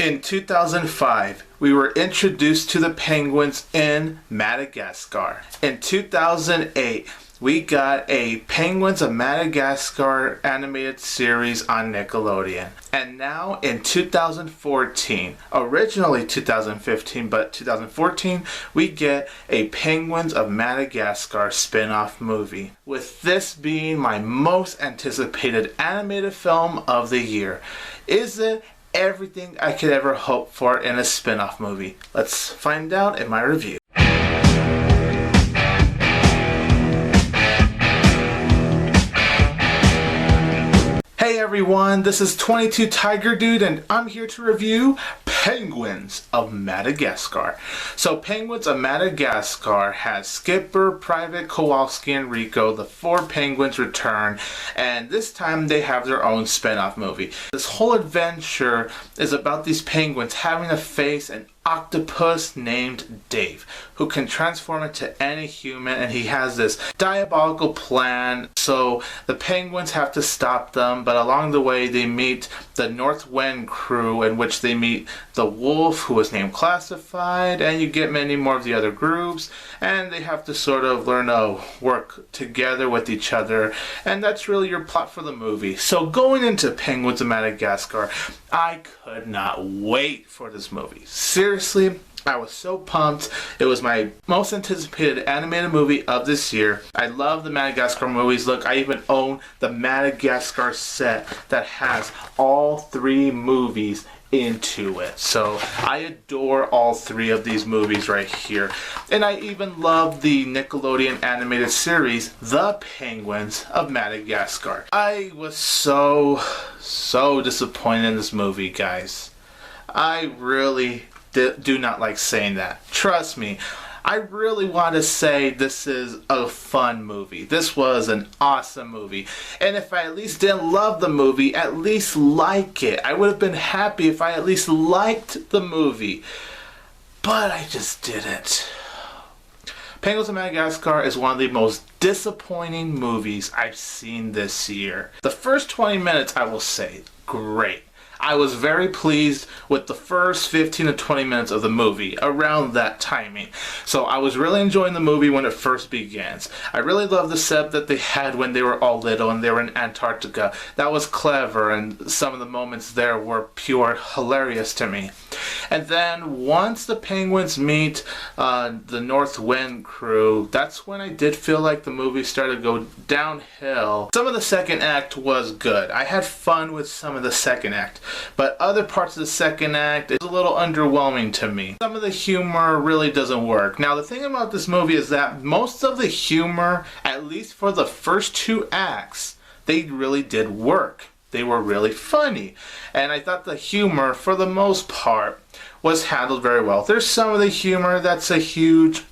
In 2005, we were introduced to the penguins in Madagascar. In 2008, we got a Penguins of Madagascar animated series on Nickelodeon. And now in 2014, originally 2015, but 2014, we get a Penguins of Madagascar spin-off movie. With this being my most anticipated animated film of the year. Is it everything I could ever hope for in a spin-off movie? Let's find out in my review. Hey everyone, this is 22 Tiger Dude and I'm here to review Penguins of Madagascar. So Penguins of Madagascar has Skipper, Private, Kowalski, and Rico. The four penguins return, and this time they have their own spin-off movie. This whole adventure is about these penguins having to face an octopus named Dave, who can transform into any human, and he has this diabolical plan. So the penguins have to stop them, but along the way they meet the North Wind crew, in which they meet the wolf, who is named Classified, and you get many more of the other groups, and they have to sort of learn to work together with each other, and that's really your plot for the movie. So going into Penguins of Madagascar, I could not wait for this movie. Seriously, I was so pumped. It was my most anticipated animated movie of this year. I love the Madagascar movies. Look, I even own the Madagascar set that has all three movies into it. So I adore all three of these movies right here. And I even love the Nickelodeon animated series, The Penguins of Madagascar. I was so disappointed in this movie, guys. I really do not like saying that. Trust me. I really want to say this is a fun movie. This was an awesome movie. And if I at least didn't love the movie, at least like it. I would have been happy if I at least liked the movie. But I just didn't. Penguins of Madagascar is one of the most disappointing movies I've seen this year. The first 20 minutes, I will say, great. I was very pleased with the first 15 to 20 minutes of the movie, around that timing. So I was really enjoying the movie when it first begins. I really loved the set that they had when they were all little and they were in Antarctica. That was clever, and some of the moments there were pure hilarious to me. And then once the penguins meet the North Wind crew, that's when I did feel like the movie started to go downhill. Some of the second act was good. I had fun with some of the second act. But other parts of the second act is a little underwhelming to me. Some of the humor really doesn't work. Now the thing about this movie is that most of the humor, at least for the first two acts, they really did work. They were really funny. And I thought the humor, for the most part, was handled very well. There's some of the humor that's a huge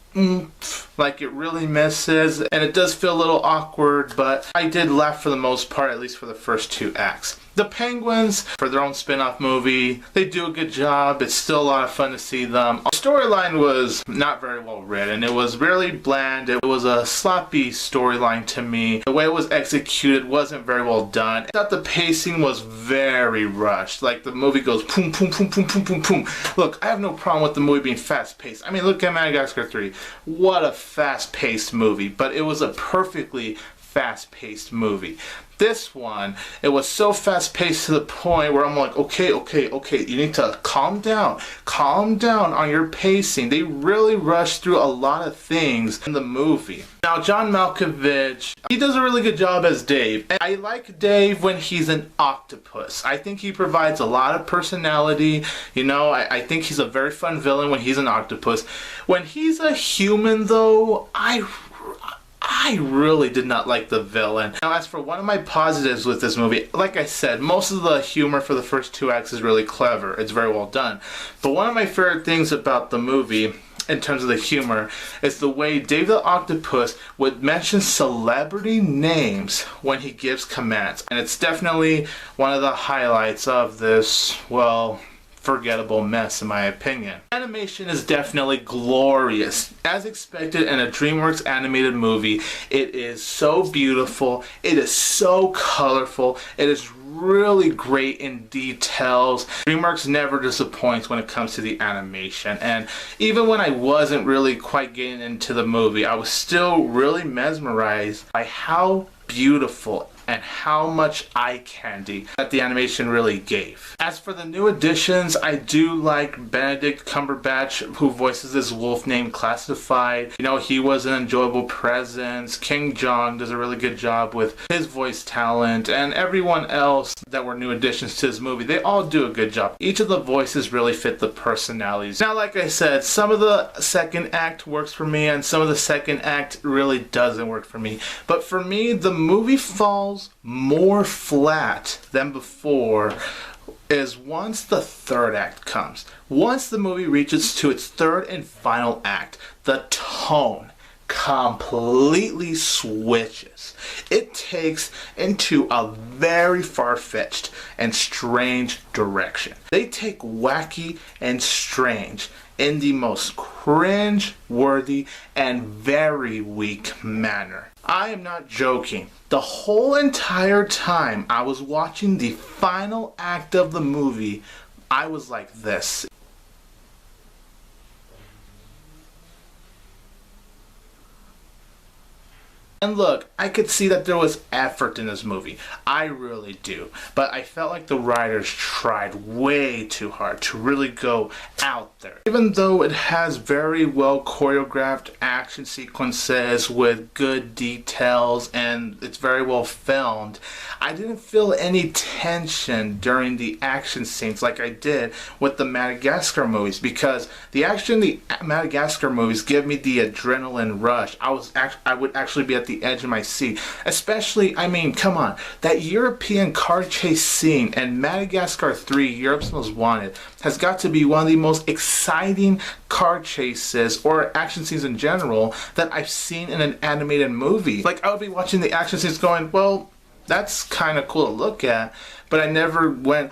like it really misses, and it does feel a little awkward, but I did laugh for the most part, at least for the first two acts. The Penguins, for their own spin-off movie, they do a good job. It's still a lot of fun to see them. The storyline was not very well written. It was really bland. It was a sloppy storyline to me. The way it was executed wasn't very well done. I thought the pacing was very rushed. Like the movie goes boom, boom, boom, boom, boom, boom, boom. Look, I have no problem with the movie being fast-paced. I mean, look at Madagascar 3. What a fast-paced movie. But it was a perfectly fast-paced movie. This one, it was so fast-paced to the point where I'm like, okay, you need to calm down on your pacing. They really rushed through a lot of things in the movie. Now, John Malkovich, he does a really good job as Dave. And I like Dave when he's an octopus. I think he provides a lot of personality. You know, I think he's a very fun villain when he's an octopus. When he's a human, though, I really did not like the villain. Now, as for one of my positives with this movie, like I said, most of the humor for the first two acts is really clever. It's very well done. But one of my favorite things about the movie, in terms of the humor, is the way Dave the Octopus would mention celebrity names when he gives commands. And it's definitely one of the highlights of this, well, forgettable mess in my opinion. Animation is definitely glorious. As expected in a DreamWorks animated movie, it is so beautiful, it is so colorful, it is really great in details. DreamWorks never disappoints when it comes to the animation, and even when I wasn't really quite getting into the movie, I was still really mesmerized by how beautiful and how much eye candy that the animation really gave. As for the new additions, I do like Benedict Cumberbatch, who voices this wolf named Classified. You know, he was an enjoyable presence. King Jeong does a really good job with his voice talent, and everyone else that were new additions to this movie, they all do a good job. Each of the voices really fit the personalities. Now, like I said, some of the second act works for me, and some of the second act really doesn't work for me. But for me, the movie falls more flat than before is once the third act comes. Once the movie reaches to its third and final act, the tone completely switches. It takes into a very far-fetched and strange direction. They take wacky and strange in the most cringe-worthy and very weak manner. I am not joking. The whole entire time I was watching the final act of the movie, I was like this. And look, I could see that there was effort in this movie. I really do. But I felt like the writers tried way too hard to really go out there. Even though it has very well choreographed action sequences with good details and it's very well filmed, I didn't feel any tension during the action scenes like I did with the Madagascar movies, because the action in the Madagascar movies give me the adrenaline rush. I would actually be at the edge of my seat. Especially, I mean, come on, that European car chase scene in Madagascar 3, Europe's Most Wanted, has got to be one of the most exciting car chases or action scenes in general that I've seen in an animated movie. Like, I would be watching the action scenes going, well, that's kind of cool to look at, but I never went,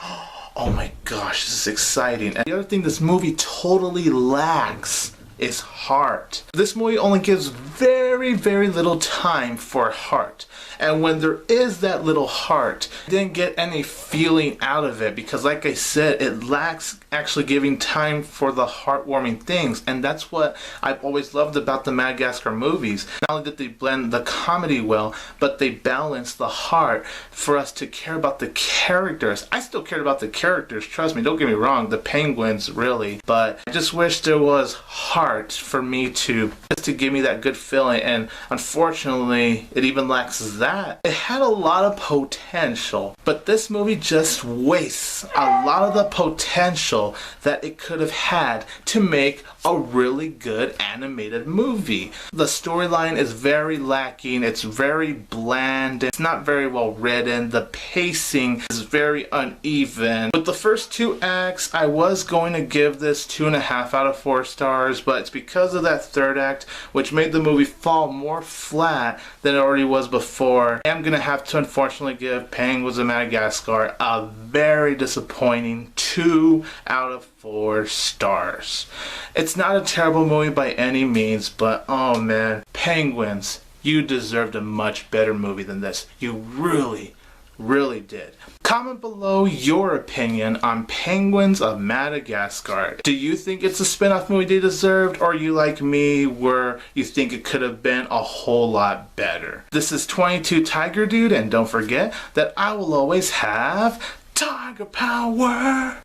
oh my gosh, this is exciting. And the other thing this movie totally lacks is heart. This movie only gives very, very little time for heart. And when there is that little heart, I didn't get any feeling out of it, because like I said, it lacks actually giving time for the heartwarming things. And that's what I've always loved about the Madagascar movies. Not only did they blend the comedy well, but they balance the heart for us to care about the characters. I still cared about the characters, trust me, don't get me wrong, the penguins really, but I just wish there was heart for me to give me that good feeling, and unfortunately it even lacks that. It had a lot of potential, but this movie just wastes a lot of the potential that it could have had to make a really good animated movie. The storyline is very lacking, it's very bland, it's not very well written, the pacing is very uneven. With the first two acts, I was going to give this 2.5 out of 4 stars, but it's because of that third act, which made the movie fall more flat than it already was before. I'm gonna have to unfortunately give Penguins of Madagascar a very disappointing 2 out of 4 stars. It's not a terrible movie by any means, but oh man, Penguins, you deserved a much better movie than this. You really, really did. Comment below your opinion on Penguins of Madagascar. Do you think it's a spin-off movie they deserved, or are you like me where you think it could have been a whole lot better? This is 22 Tiger Dude, and don't forget that I will always have Tiger Power!